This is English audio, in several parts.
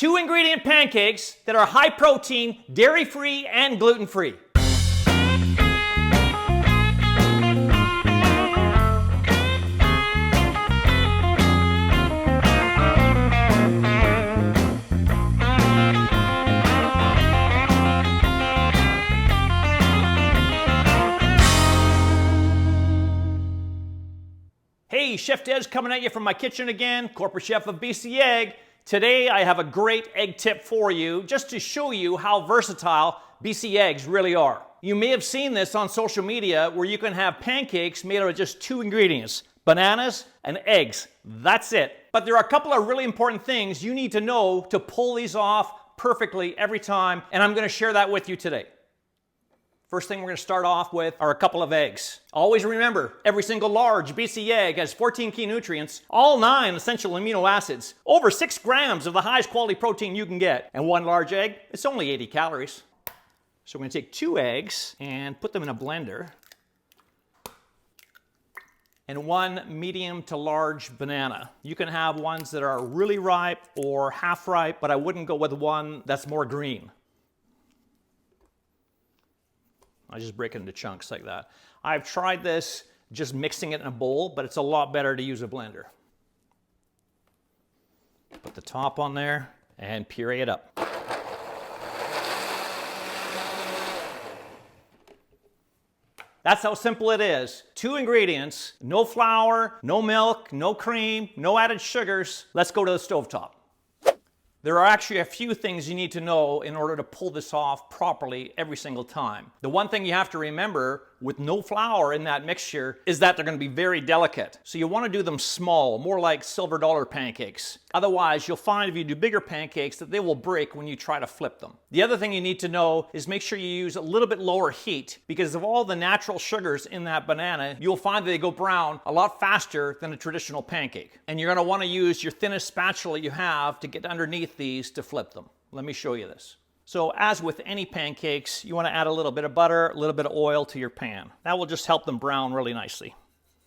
2 ingredient pancakes that are high protein, dairy free, and gluten free. Hey, Chef Dez coming at you from my kitchen again, corporate chef of BC Egg. Today I have a great egg tip for you just to show you how versatile BC eggs really are. You may have seen this on social media where you can have pancakes made out of just 2 ingredients, bananas and eggs. That's it. But there are a couple of really important things you need to know to pull these off perfectly every time, and I'm going to share that with you today. First thing we're going to start off with are a couple of eggs. Always remember, every single large BC egg has 14 key nutrients, all 9 essential amino acids, over 6 grams of the highest quality protein you can get. And one large egg, it's only 80 calories. So we're going to take 2 eggs and put them in a blender. And 1 medium to large banana. You can have ones that are really ripe or half ripe, but I wouldn't go with one that's more green. I just break it into chunks like that. I've tried this just mixing it in a bowl, but it's a lot better to use a blender. Put the top on there and puree it up. That's how simple it is. 2 ingredients, no flour, no milk, no cream, no added sugars. Let's go to the stovetop. There are actually a few things you need to know in order to pull this off properly every single time. The one thing you have to remember with no flour in that mixture is that they're going to be very delicate. So you want to do them small, more like silver dollar pancakes. Otherwise, you'll find if you do bigger pancakes that they will break when you try to flip them. The other thing you need to know is make sure you use a little bit lower heat because of all the natural sugars in that banana, you'll find that they go brown a lot faster than a traditional pancake. And you're going to want to use your thinnest spatula you have to get underneath these to flip them. Let me show you this. So as with any pancakes, you want to add a little bit of butter, a little bit of oil to your pan. That will just help them brown really nicely.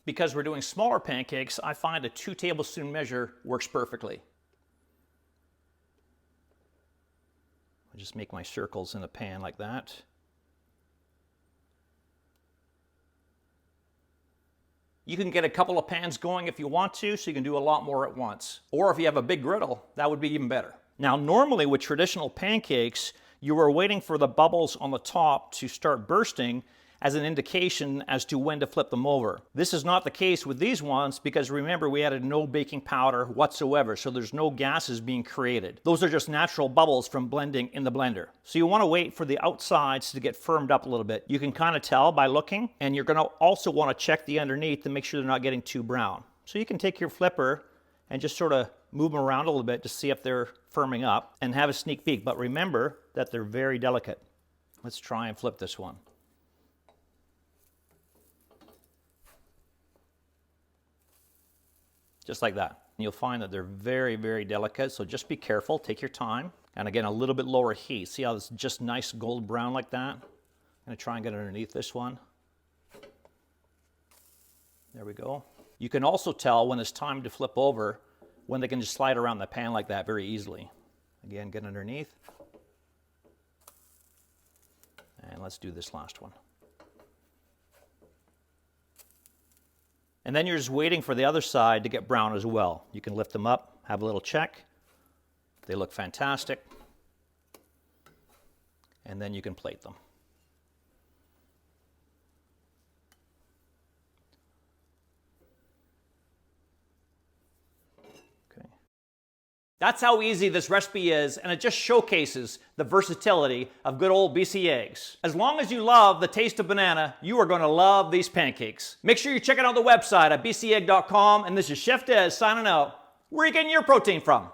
Because we're doing smaller pancakes, I find a 2 tablespoon measure works perfectly. I just make my circles in the pan like that. You can get a couple of pans going if you want to, so you can do a lot more at once. Or if you have a big griddle, that would be even better. Now, normally with traditional pancakes, you are waiting for the bubbles on the top to start bursting as an indication as to when to flip them over. This is not the case with these ones because remember we added no baking powder whatsoever, so there's no gases being created. Those are just natural bubbles from blending in the blender. So you want to wait for the outsides to get firmed up a little bit. You can kind of tell by looking, and you're going to also want to check the underneath to make sure they're not getting too brown. So you can take your flipper and just sort of move them around a little bit to see if they're firming up and have a sneak peek. But remember that they're very delicate. Let's try and flip this one. Just like that. And you'll find that they're very, very delicate, so just be careful, take your time. And again, a little bit lower heat. See how it's just nice gold brown like that? I'm gonna try and get underneath this one. There we go. You can also tell when it's time to flip over, when they can just slide around the pan like that very easily. Again, get underneath. And let's do this last one. And then you're just waiting for the other side to get brown as well. You can lift them up, have a little check. They look fantastic. And then you can plate them. Okay. That's how easy this recipe is, and it just showcases the versatility of good old BC eggs. As long as you love the taste of banana, you are going to love these pancakes. Make sure you check out the website at bcegg.com, and this is Chef Dez signing out. Where are you getting your protein from?